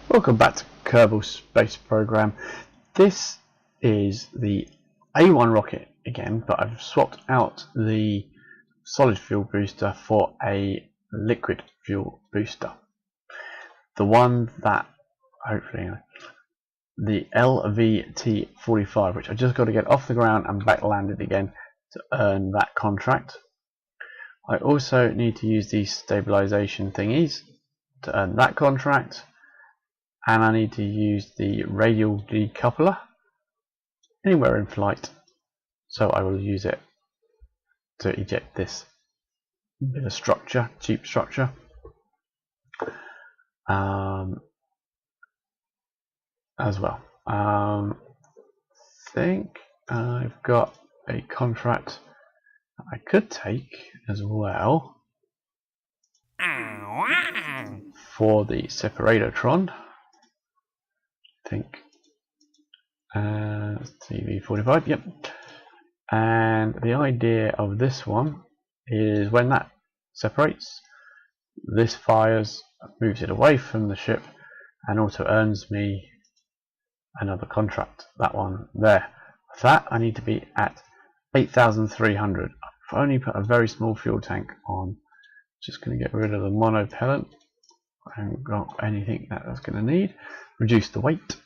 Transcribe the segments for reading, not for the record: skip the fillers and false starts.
Welcome back to Kerbal Space Program. This is the A1 rocket again, but I've swapped out the solid fuel booster for a liquid fuel booster. The one that, hopefully, the LVT-45, which I just got to get off the ground and back landed again to earn that contract. I also need to use these stabilization thingies to earn that contract. And I need to use the radial decoupler anywhere in flight, so I will use it to eject this bit of structure, cheap structure. As well. I think I've got a contract I could take as well for the separatotron. I think TV45, yep. And the idea of this one is when that separates, this fires, moves it away from the ship, and also earns me another contract. That one there. For that, I need to be at 8,300. I've only put a very small fuel tank on. Just going to get rid of the monopellant. I haven't got anything that I was going to need. Reduce the weight.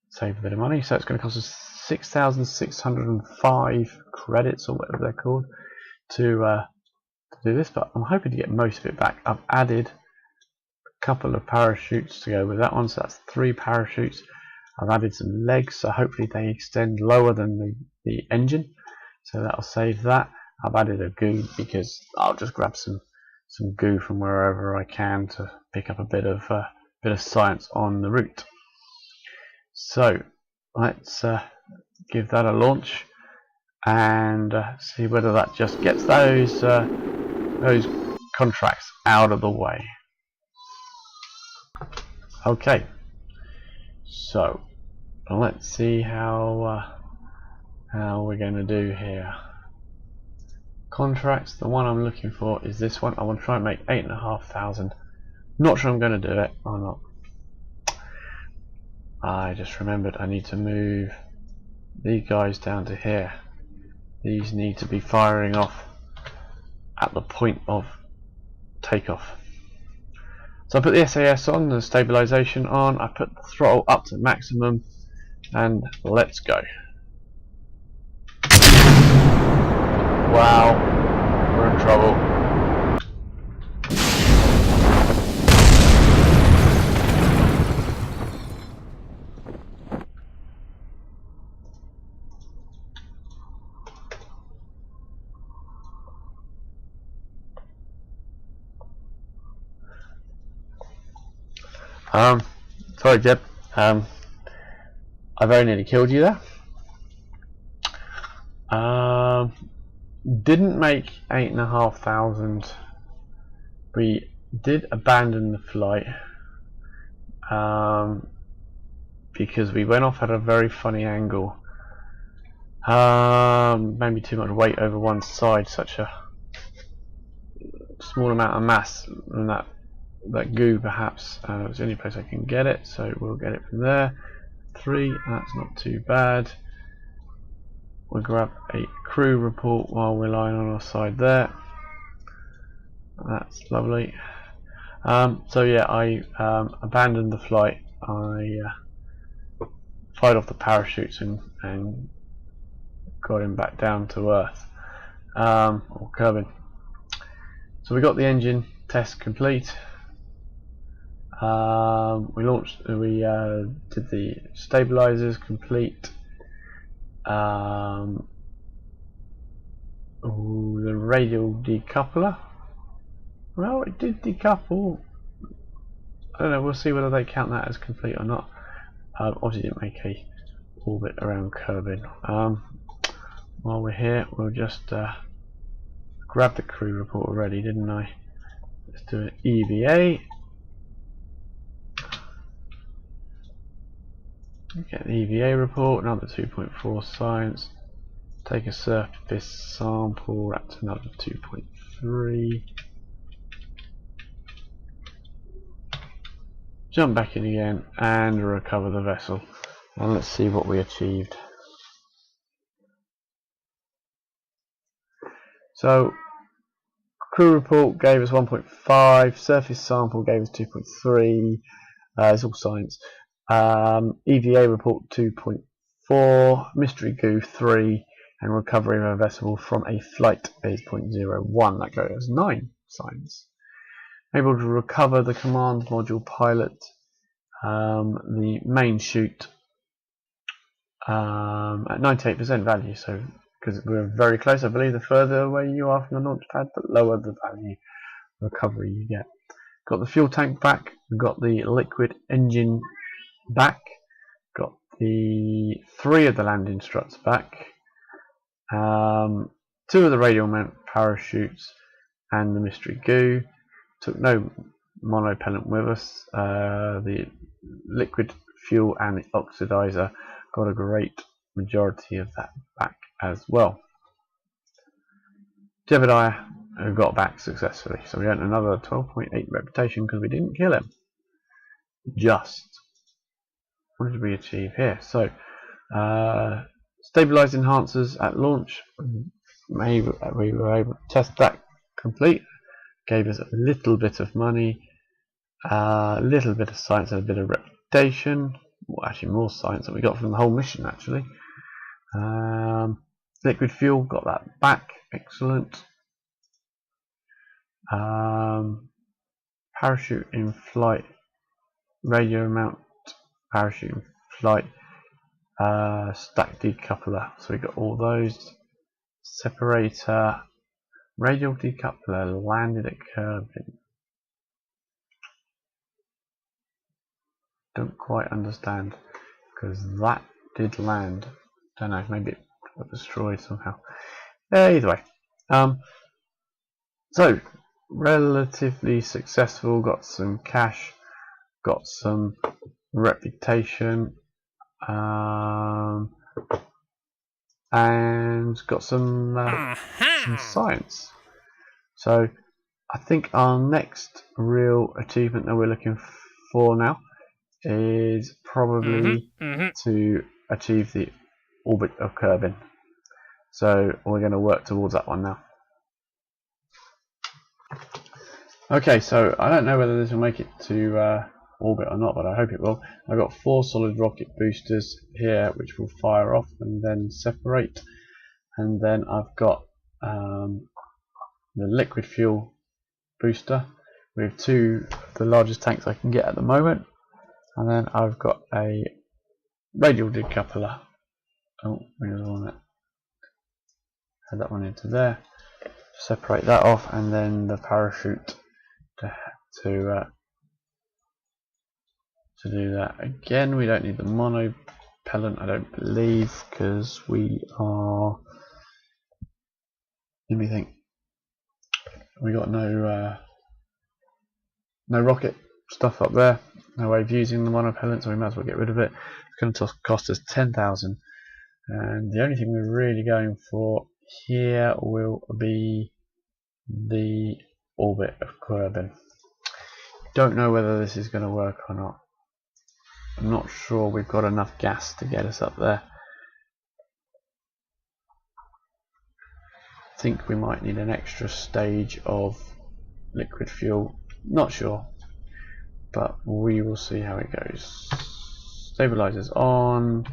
Save a bit of money. So it's going to cost us 6,605 credits, or whatever they're called, to do this. But I'm hoping to get most of it back. I've added a couple of parachutes to go with that one. So that's 3 parachutes. I've added some legs, so hopefully they extend lower than the engine. So that'll save that. I've added a goo because I'll just grab some goo from wherever I can to pick up a bit of science on the route. So let's give that a launch and see whether that just gets those contracts out of the way. Okay, so let's see how we're going to do here. Contracts, the one I'm looking for is this one. I want to try and make 8,500. Not sure I'm going to do it or not. I just remembered I need to move these guys down to here. These need to be firing off at the point of takeoff. So I put the SAS on, the stabilization on, I put the throttle up to maximum, and let's go. Wow, we're in trouble. Sorry Jeb, I very nearly killed you there. Didn't make 8,500. We did abandon the flight because we went off at a very funny angle. Maybe too much weight over one side, such a small amount of mass, and that goo perhaps it's the only place I can get it, so we'll get it from there. 3, that's not too bad. We'll grab a crew report while we're lying on our side there. That's lovely. So yeah, I abandoned the flight. I fired off the parachutes and got him back down to earth, or Kerbal. So we got the engine test complete. We did the stabilizers complete. The radial decoupler. Well, it did decouple. I don't know. We'll see whether they count that as complete or not. Obviously, didn't make a orbit around Kerbal. While we're here, we'll just grab the crew report already, didn't I? Let's do an EVA. Get the EVA report, another 2.4 science. Take a surface sample, that's another 2.3. jump back in again and recover the vessel, and let's see what we achieved. So crew report gave us 1.5, surface sample gave us 2.3, it's all science. EVA report 2.4, mystery goo 3, and recovery of a vessel from a flight is 0.01. That goes 9 science. Able to recover the command module pilot, the main chute at 98% value, so because we're very close, I believe the further away you are from the launch pad, the lower the value recovery you get. Got the fuel tank back, we've got the liquid engine back, got the 3 of the landing struts back, 2 of the radial mount parachutes, and the mystery goo. Took no monopellant with us. The liquid fuel and the oxidizer got a great majority of that back as well. Jebediah got back successfully, so we earned another 12.8 reputation because we didn't kill him. Just. What did we achieve here? So, stabilized enhancers at launch. We were able to test that complete. Gave us a little bit of money, a little bit of science and a bit of reputation. Well, actually more science than we got from the whole mission actually. Liquid fuel, got that back, excellent. Parachute in flight, radio mount parachute in flight, stack decoupler, so we got all those. Separator, radial decoupler landed at Kerbal. Don't quite understand, because that did land. Don't know, maybe it got destroyed somehow. Either way, so relatively successful. Got some cash, got some reputation, and got some science. So I think our next real achievement that we're looking for now is probably to achieve the orbit of Kerbal. So we're going to work towards that one now. Okay, so I don't know whether this will make it to orbit or not, but I hope it will. I've got 4 solid rocket boosters here which will fire off and then separate, and then I've got the liquid fuel booster with 2 of the largest tanks I can get at the moment, and then I've got a radial decoupler. Oh, where's on it? Head that one into there. Separate that off, and then the parachute to do that. Again, we don't need the monopellant, I don't believe, because we are. Let me think. We got no rocket stuff up there. No way of using the monopellant, so we might as well get rid of it. It's going to cost us 10,000, and the only thing we're really going for here will be the orbit of Kerbal. Don't know whether this is going to work or not. I'm not sure we've got enough gas to get us up there. I think we might need an extra stage of liquid fuel. Not sure, but we will see how it goes. Stabilizers on.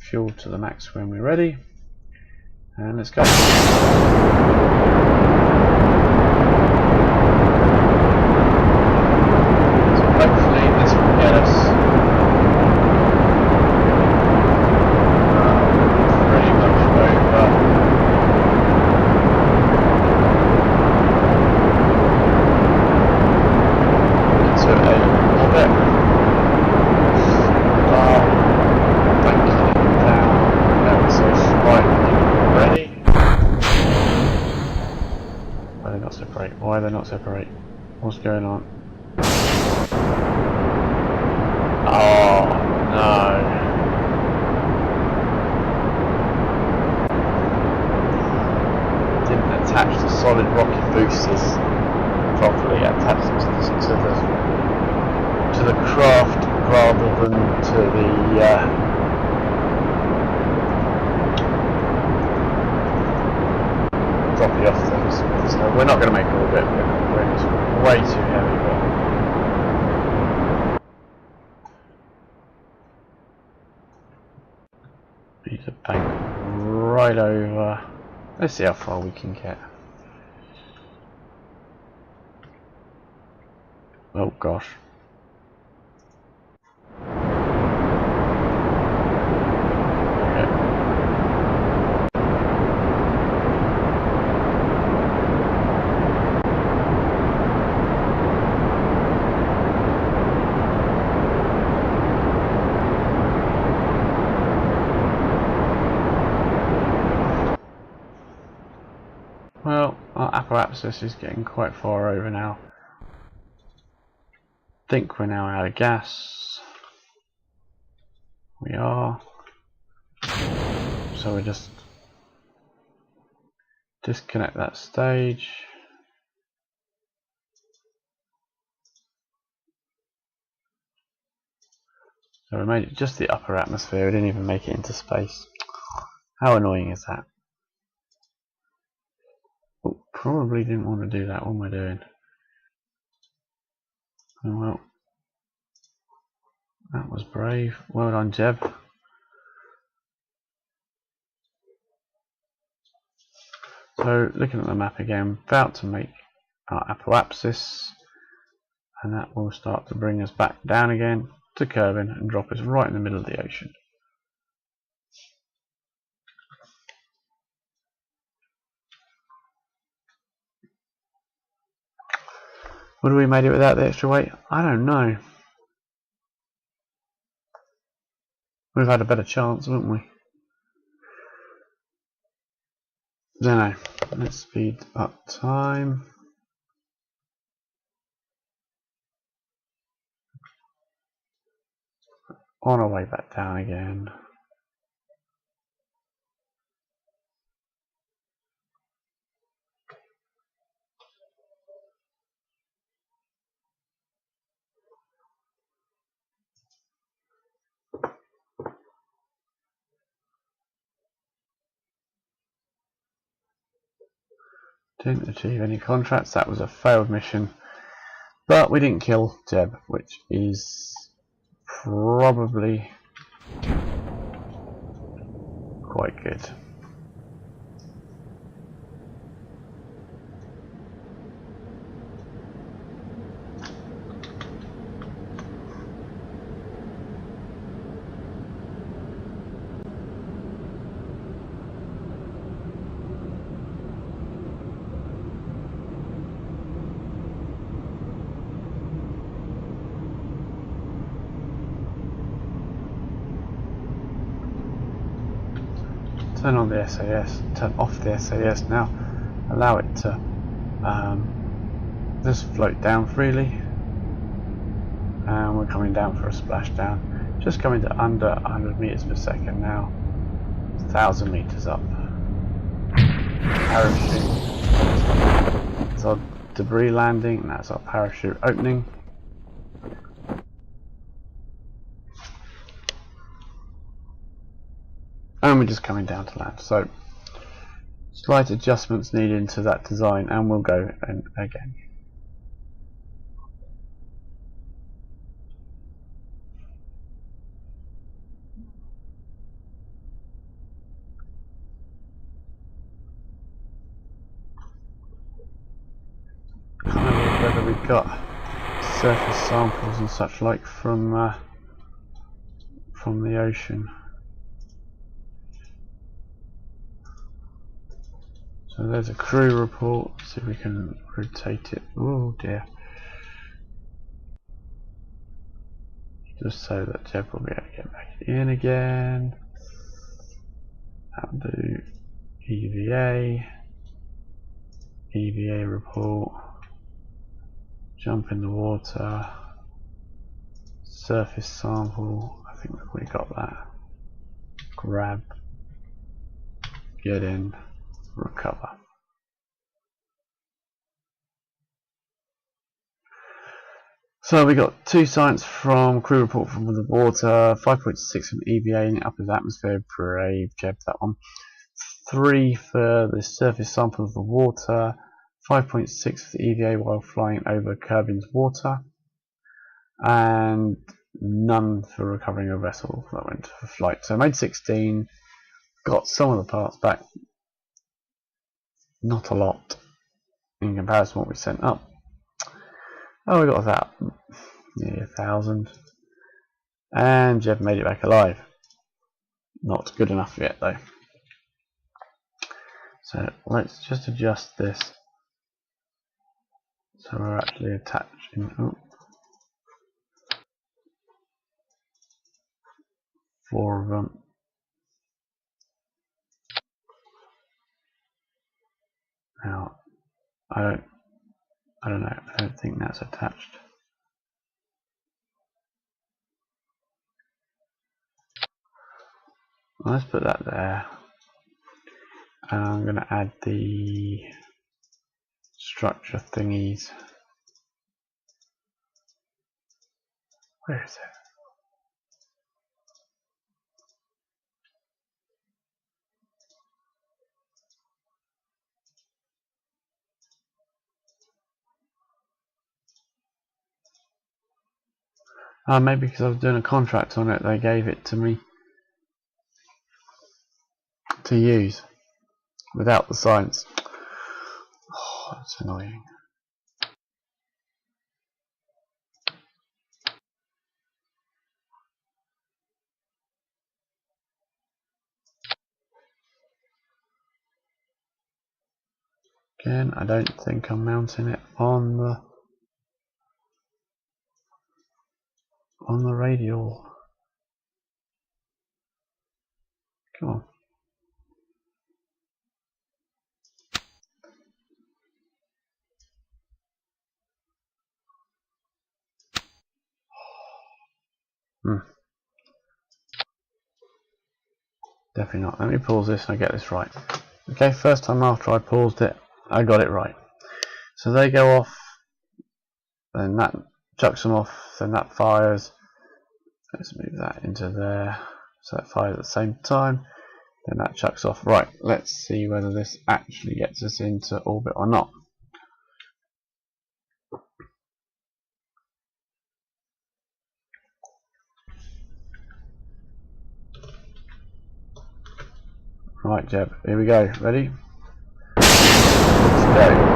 Fuel to the max when we're ready. And let's go. Hopefully this will get us pretty much over into a orbit. Banking it down ever so slightly already. Why are they not separate? Why are they not separate? What's going on? Oh no. Didn't attach the solid rocket boosters properly, attached them to the them to the droppy off things. So we're not going to make all of it. We're way too heavy. But need to bank right over. Let's see how far we can get. Oh gosh. Well, our apparatus is getting quite far over now. I think we're now out of gas. We are. So we just disconnect that stage. So we made it just the upper atmosphere, we didn't even make it into space. How annoying is that? Oh, probably didn't want to do that. What am I doing? Oh well. That was brave. Well done, Jeb. So looking at the map again, about to make our apoapsis, and that will start to bring us back down again to Kerbal and drop us right in the middle of the ocean. Would we have made it without the extra weight? I don't know. We've had a better chance, haven't we? Don't know. Let's speed up time. On our way back down again. Didn't achieve any contracts. That was a failed mission. But we didn't kill Jeb, which is probably quite good. Turn on the SAS, turn off the SAS now, allow it to just float down freely, and we're coming down for a splashdown, just coming to under 100 meters per second now, 1,000 meters up. Parachute, that's our debris landing, and that's our parachute opening. And we're just coming down to land, so slight adjustments needed to that design, and we'll go and again. Can't remember whether we've got surface samples and such like from the ocean. So there's a crew report. See if we can rotate it. Oh dear. Just so that Jeb will be able to get back in again. That'll do. EVA report. Jump in the water. Surface sample. I think we've already got that. Grab. Get in. Recover. So we got 2 science from crew report from the water, 5.6 from EVA in the upper atmosphere, brave Jeb that one. 3 for the surface sample of the water, 5.6 for the EVA while flying over Kerbin's water, and none for recovering a vessel that went for flight. So I made 16, got some of the parts back, not a lot in comparison to what we sent up. Oh, we got that, nearly 1,000, and Jeb made it back alive. Not good enough yet though. So let's just adjust this so we're actually attaching 4 of them. Now I don't know, I don't think that's attached. Let's put that there. And I'm going to add the structure thingies. Where is it? Maybe because I was doing a contract on it, they gave it to me to use without the science. Oh, that's annoying. Again, I don't think I'm mounting it on the radial. Come on. Definitely not. Let me pause this and I get this right. Okay, first time after I paused it, I got it right. So they go off, then that chucks them off, then that fires. Let's move that into there. So that fires at the same time, then that chucks off. Right, let's see whether this actually gets us into orbit or not. Right, Jeb, here we go. Ready? Let's go.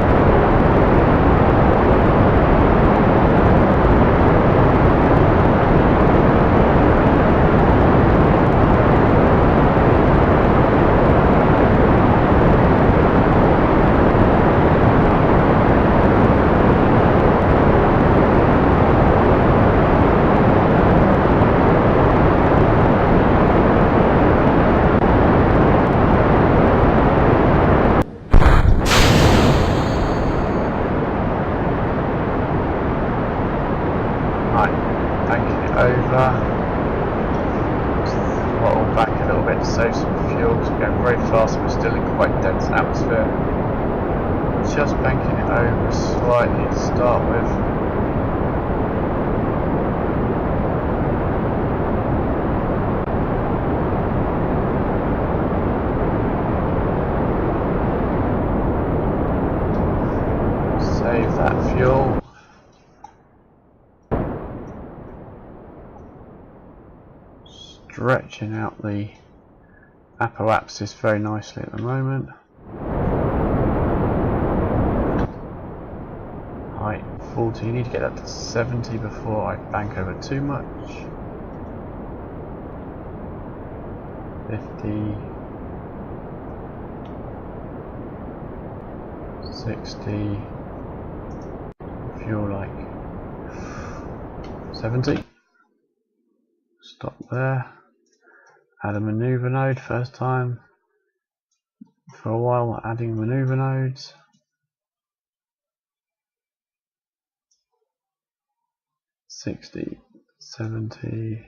Over, throttle back a little bit to save some fuel because we're going very fast and we're still in quite dense atmosphere. Just banking it over slightly to start with. Save that fuel. Stretching out the apoapsis very nicely at the moment. Height 40, you need to get that to 70 before I bank over too much. 50, 60, feel like 70. Stop there. Add a maneuver node first time. For a while adding maneuver nodes. 60, 70,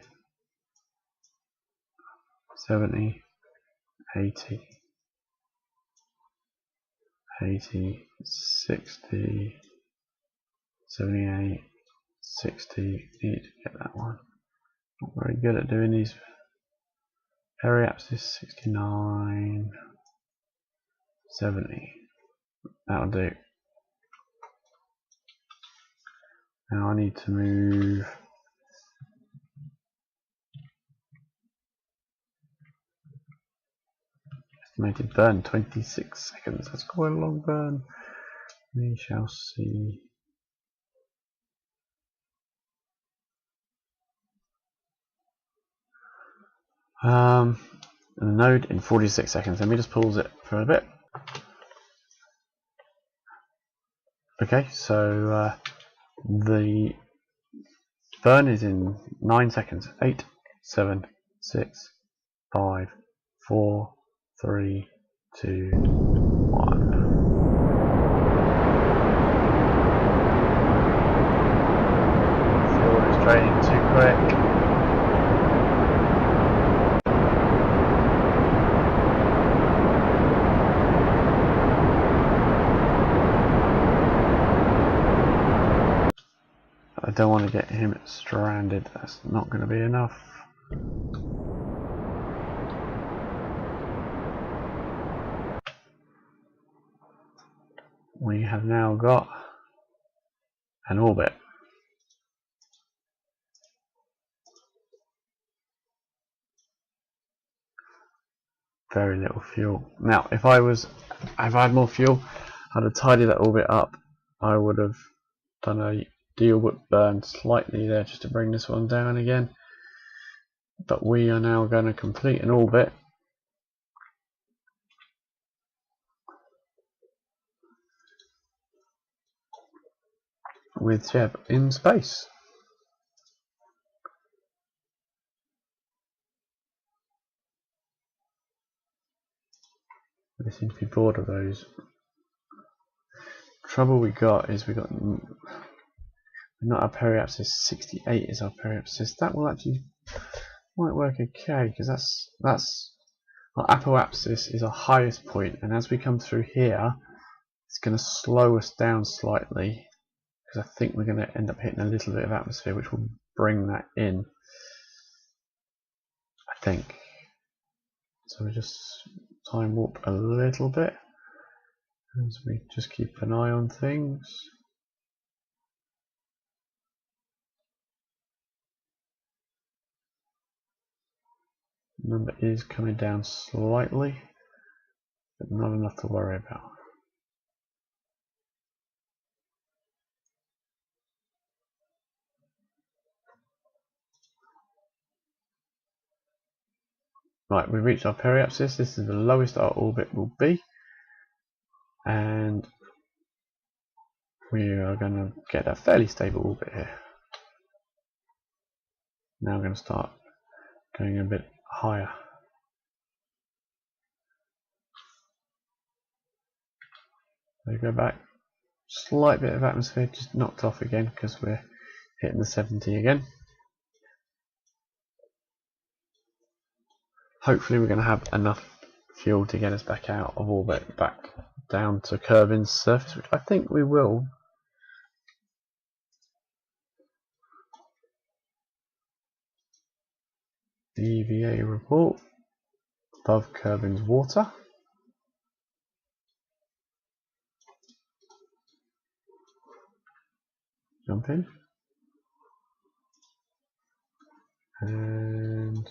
70, 80, 80, 60, 78, 60. Need to get that one. Not very good at doing these. Periapsis 69. 70. That'll do. Now I need to move. Estimated burn 26 seconds. That's quite a long burn. We shall see. And the node in 46 seconds. Let me just pause it for a bit. Okay, so the burn is in 9 seconds. 8, 7, 6, 5, 4, 3, 2, 1. Fuel is draining too quick. I don't want to get him stranded, that's not going to be enough. We have now got an orbit. Very little fuel. Now, if I had more fuel, I'd have tidied that orbit up. I would have done a deal with burn slightly there just to bring this one down again. But we are now going to complete an orbit with Jeb in space. They seem to be bored of those. Trouble we got is we got not our periapsis 68 is our periapsis. That will actually might work okay because that's our apoapsis is our highest point, and as we come through here, it's going to slow us down slightly because I think we're going to end up hitting a little bit of atmosphere, which will bring that in. I think so. We just time warp a little bit as we just keep an eye on things. Number is coming down slightly, but not enough to worry about. Right, we've reached our periapsis. This is the lowest our orbit will be, and we are going to get a fairly stable orbit here. Now I'm going to start going a bit higher. So go back, slight bit of atmosphere just knocked off again because we're hitting the 70 again. Hopefully we're going to have enough fuel to get us back out of orbit, back down to Kerbin's surface, which I think we will. EVA report above Kerbin's water. Jump in. And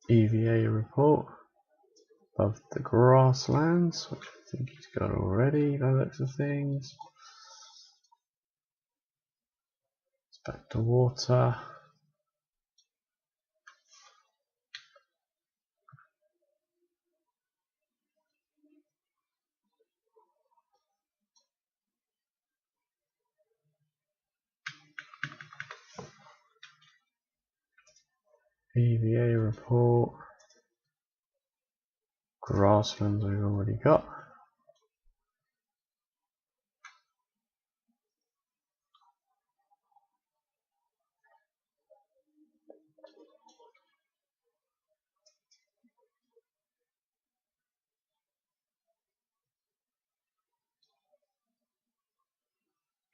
EVA report above the grasslands, which I think he's got already by the looks of things. It's back to water. EVA report. Grasslands we've already got.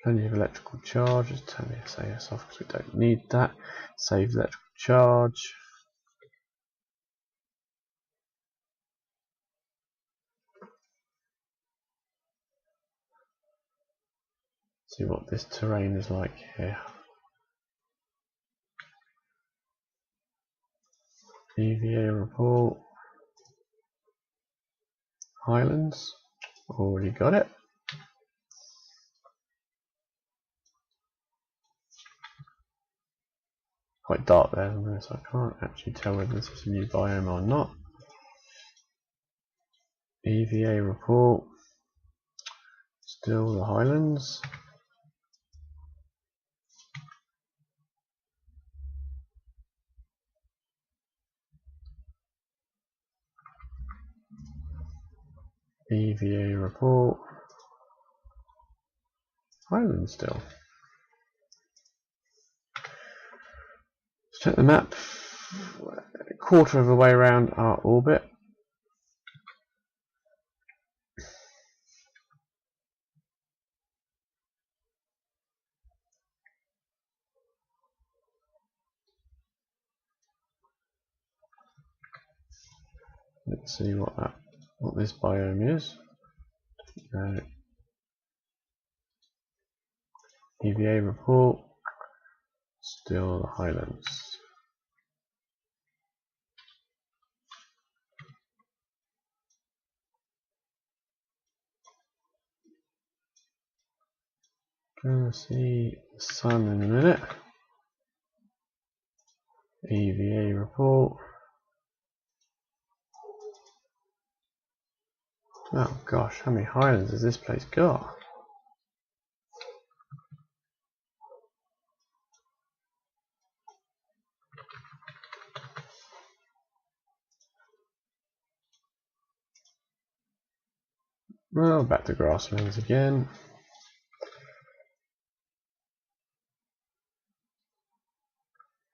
Plenty of electrical charge. Just turn the SAS off because we don't need that. Save electrical charge. See what this terrain is like here. EVA report. Highlands. Already got it. Quite dark there, so I can't actually tell whether this is a new biome or not. EVA report. Still the Highlands. EVA report. Highlands still. Let's check the map. A quarter of the way around our orbit. Let's see what this biome is. EVA report. Still the Highlands. Gonna see the sun in a minute. EVA report. Oh gosh, how many Highlands has this place got? Well, back to grasslands again.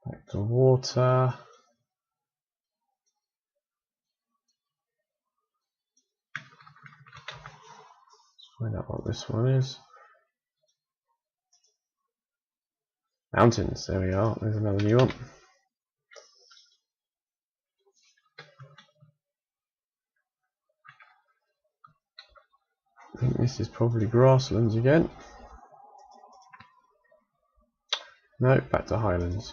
Back to water. Find out what this one is. Mountains, there we are, there's another new one. I think this is probably grasslands again. No, back to Highlands.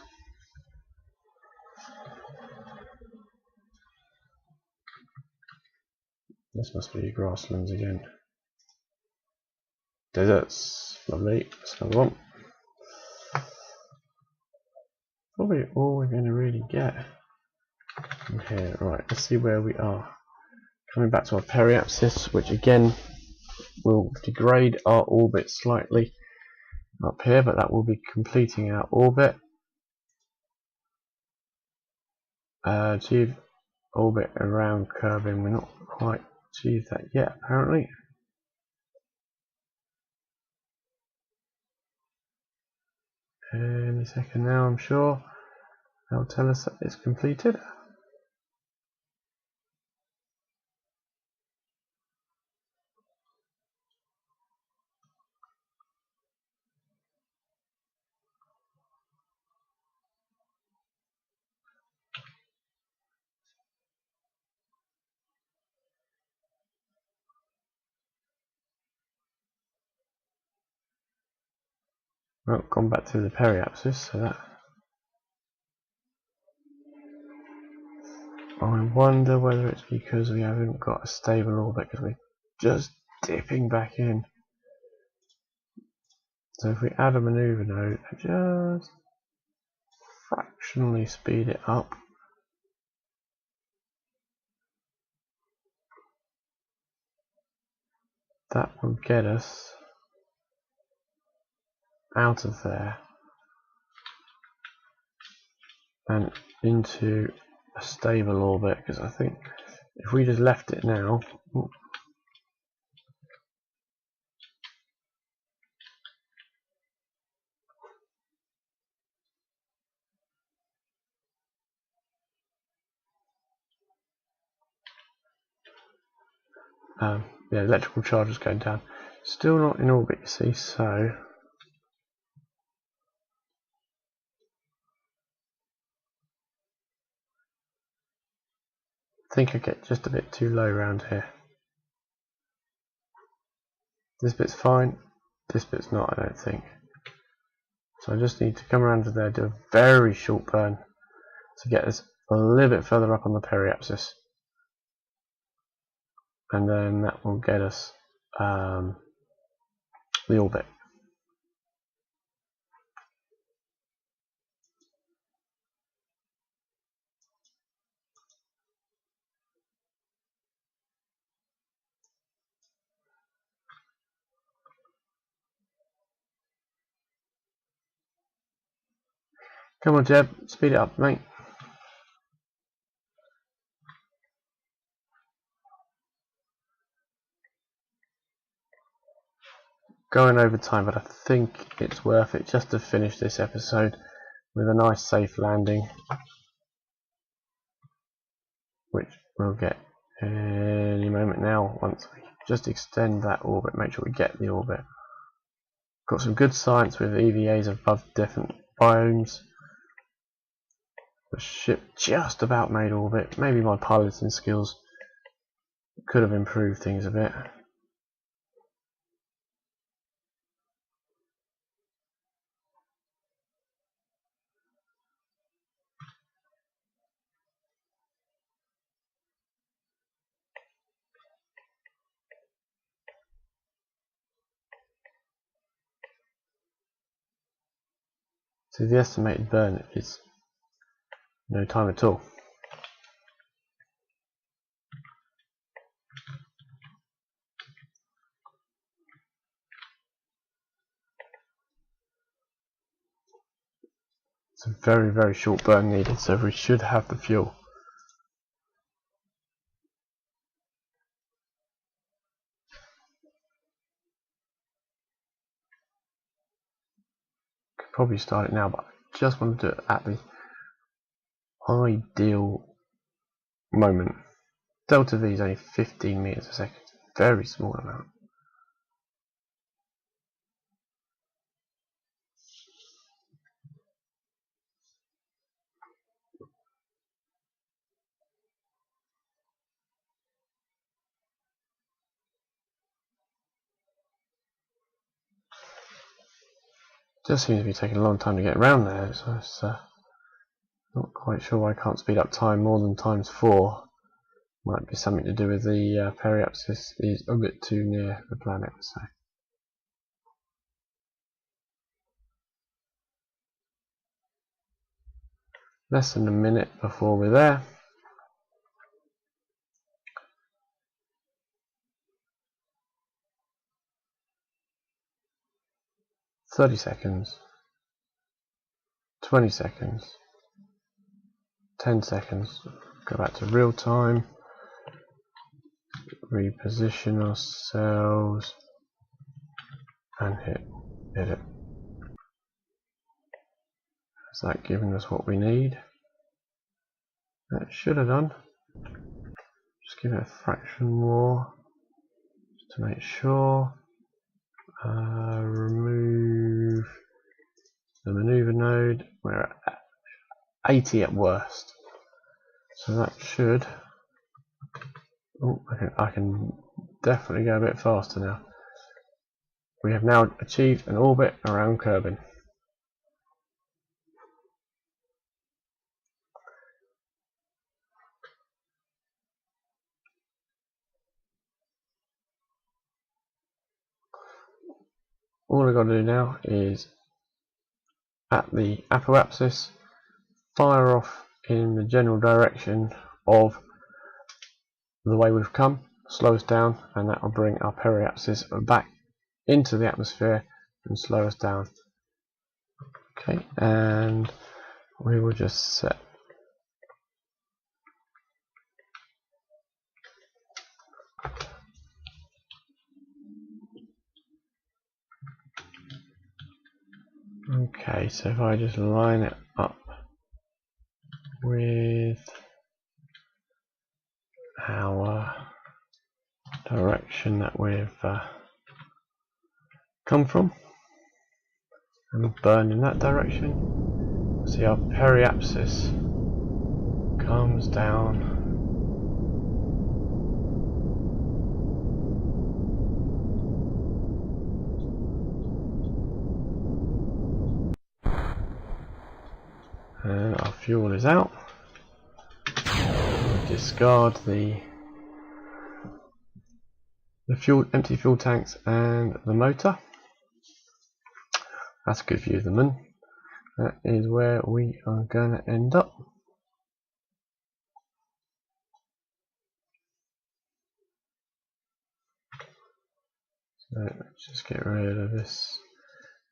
This must be grasslands again. Deserts, lovely, that's another one. Probably all we're going to really get from here. Right, let's see where we are. Coming back to our periapsis, which again will degrade our orbit slightly up here, but that will be completing our orbit. Achieve orbit around Kerbal. We're not quite achieved that yet, apparently. Any second now, I'm sure. They'll tell us that it's completed. Well, gone back to the periapsis, so that. I wonder whether it's because we haven't got a stable orbit because we're just dipping back in. So if we add a maneuver node, just fractionally speed it up. That will get us out of there and into a stable orbit, because I think if we just left it now, yeah, electrical charge is going down. Still not in orbit, you see, so think I get just a bit too low around here. This bit's fine, this bit's not, I don't think. So I just need to come around to there, do a very short burn to get us a little bit further up on the periapsis. And then that will get us the orbit. Come on, Jeb, speed it up, mate. Going over time, but I think it's worth it just to finish this episode with a nice safe landing, which we'll get any moment now once we just extend that orbit, make sure we get the orbit. Got some good science with EVAs above different biomes. The ship just about made orbit. Maybe my piloting skills could have improved things a bit. So the estimated burn is no time at all. It's a very, very short burn needed, so we should have the fuel. Could probably start it now, but I just want to do it at the ideal moment. Delta V is only 15 meters a second, very small amount. Just seems to be taking a long time to get around there, so it's not quite sure why I can't speed up time more than ×4. Might be something to do with the periapsis is a bit too near the planet. So less than a minute before we're there. "30 seconds, 20 seconds, 10 seconds, go back to real time, reposition ourselves, and hit it. Is that giving us what we need? That should have done. Just give it a fraction more, just to make sure. Remove the maneuver node. We're at 80 at worst, so that should. Oh, I can definitely go a bit faster now. We have now achieved an orbit around Kerbal. All I've got to do now is, at the apoapsis, fire off in the general direction of the way we've come, slow us down, and that will bring our periapsis back into the atmosphere and slow us down. Okay, and we will just set okay, so if I just line it up with our direction that we've come from and burn in that direction, see our periapsis comes down And our fuel is out. We'll discard the empty fuel tanks and the motor. That's a good view of the moon. That is where we are going to end up. So let's just get rid of this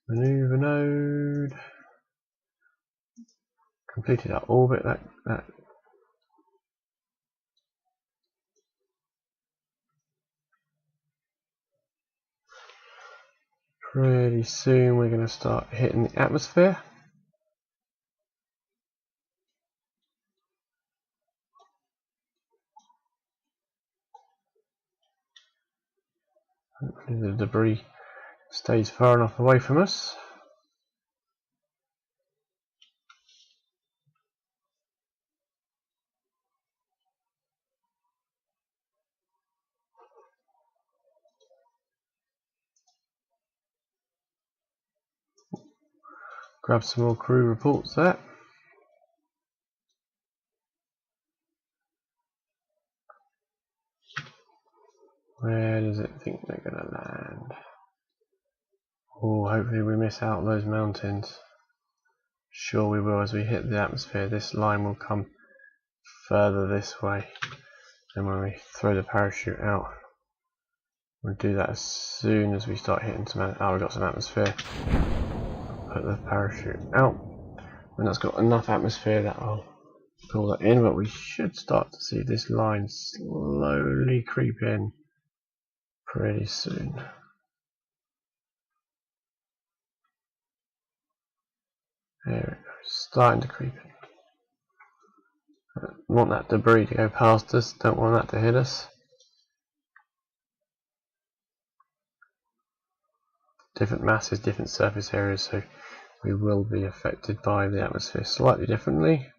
maneuver node. Completed our orbit. That pretty soon we're going to start hitting the atmosphere. Hopefully the debris stays far enough away from us. Grab some more crew reports there. Where does it think they're going to land? Oh, hopefully we miss out on those mountains. Sure we will. As we hit the atmosphere, this line will come further this way. And when we throw the parachute out, we'll do that as soon as we start hitting some. Oh, we've got some atmosphere. Put the parachute out. When that's got enough atmosphere, that will pull that in. But we should start to see this line slowly creep in pretty soon. There we go, starting to creep in. Want that debris to go past us, don't want that to hit us. Different masses, different surface areas, so we will be affected by the atmosphere slightly differently.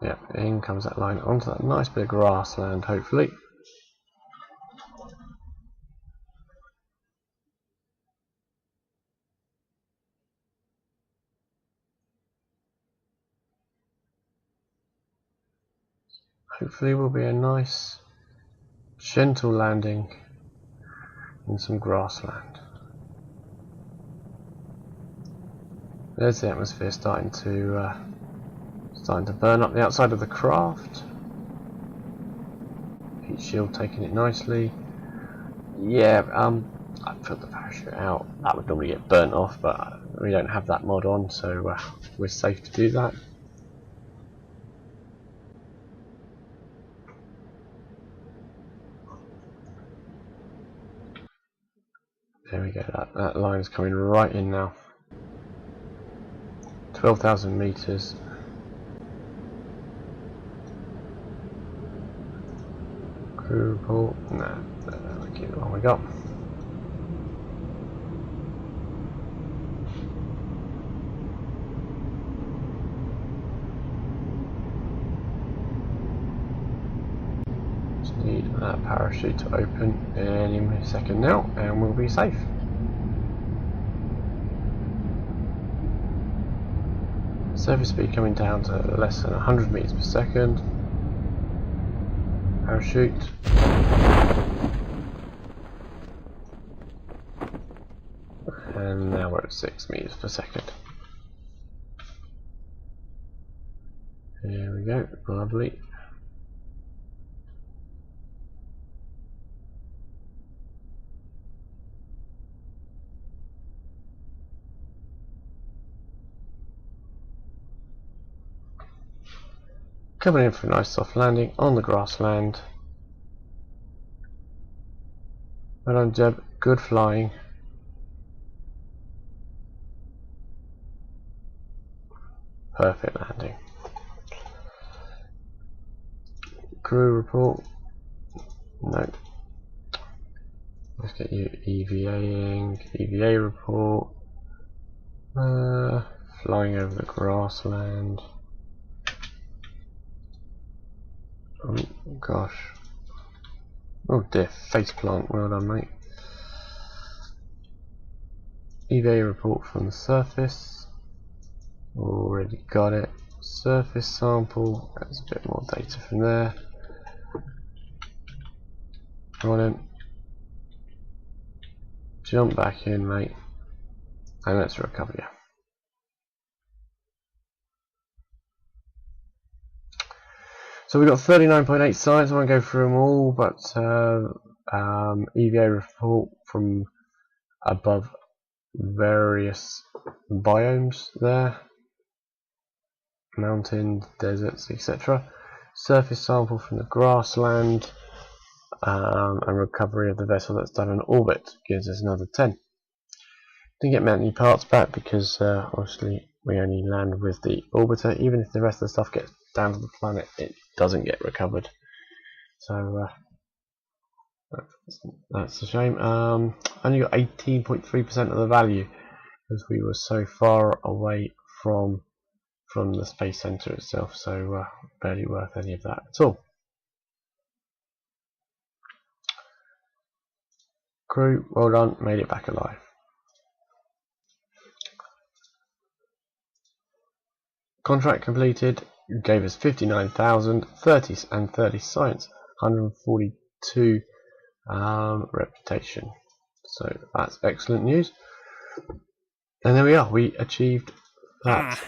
Yep, in comes that line onto that nice bit of grassland, hopefully. Hopefully will be a nice, gentle landing in some grassland. There's the atmosphere starting to burn up the outside of the craft. Heat shield taking it nicely. Yeah, I put the parachute out. That would normally get burnt off, but we don't have that mod on, so we're safe to do that. There we go, that line is coming right in now. 12,000 meters. Kerbal. Nah, we'll keep the one we got. Just need that parachute to open any second now, and we'll be safe. Surface speed coming down to less than 100 meters per second. Parachute. And now we're at 6 meters per second. There we go, lovely. Coming in for a nice soft landing on the grassland. Well done, Jeb, good flying. Perfect landing. Crew report. No. Let's get you EVA report. Flying over the grassland. Oh gosh. Oh dear, faceplant, well done mate. EVA report from the surface. Already got it. Surface sample. There's a bit more data from there. Come on in. Jump back in, mate. And let's recover you. So we've got 39.8 sites. I won't go through them all, but EVA report from above various biomes there. Mountains, deserts, etc. Surface sample from the grassland, and recovery of the vessel that's done an orbit gives us another 10. Didn't get many parts back because obviously we only land with the orbiter. Even if the rest of the stuff gets down to the planet, it doesn't get recovered. So that's a shame. Only got 18.3% of the value because we were so far away from the space center itself. So barely worth any of that at all. Crew, well done, made it back alive. Contract completed, gave us 59,000, 30 and 30 science, 142 reputation. So that's excellent news. And there we are, we achieved that.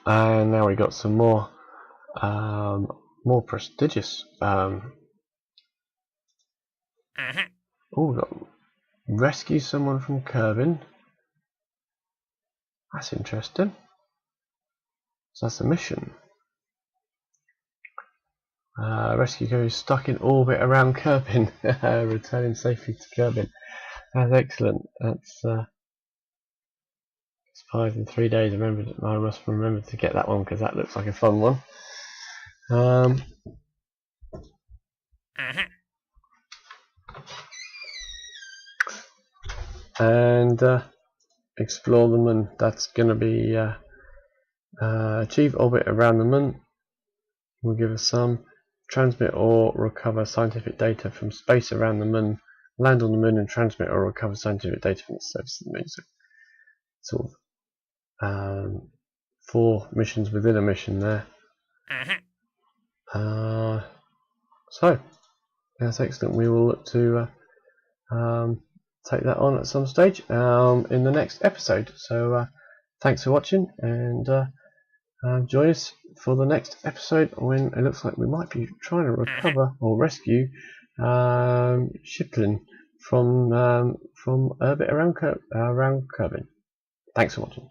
And now we got some more prestigious. Oh, we got rescue someone from Kerbal. That's interesting. So that's a mission. Rescue crew stuck in orbit around Kerbal, returning safely to Kerbal. That's excellent. That's expired in 3 days. I must remember to get that one because that looks like a fun one. And explore the moon. That's going to be achieve orbit around the moon. Will give us some. Transmit or recover scientific data from space around the moon. Land on the moon and transmit or recover scientific data from the surface of the moon. So sort of 4 missions within a mission there. So that's excellent. We will look to take that on at some stage in the next episode. So thanks for watching, and join us for the next episode when it looks like we might be trying to recover or rescue Shiplin from orbit around Kerbal. Thanks for watching.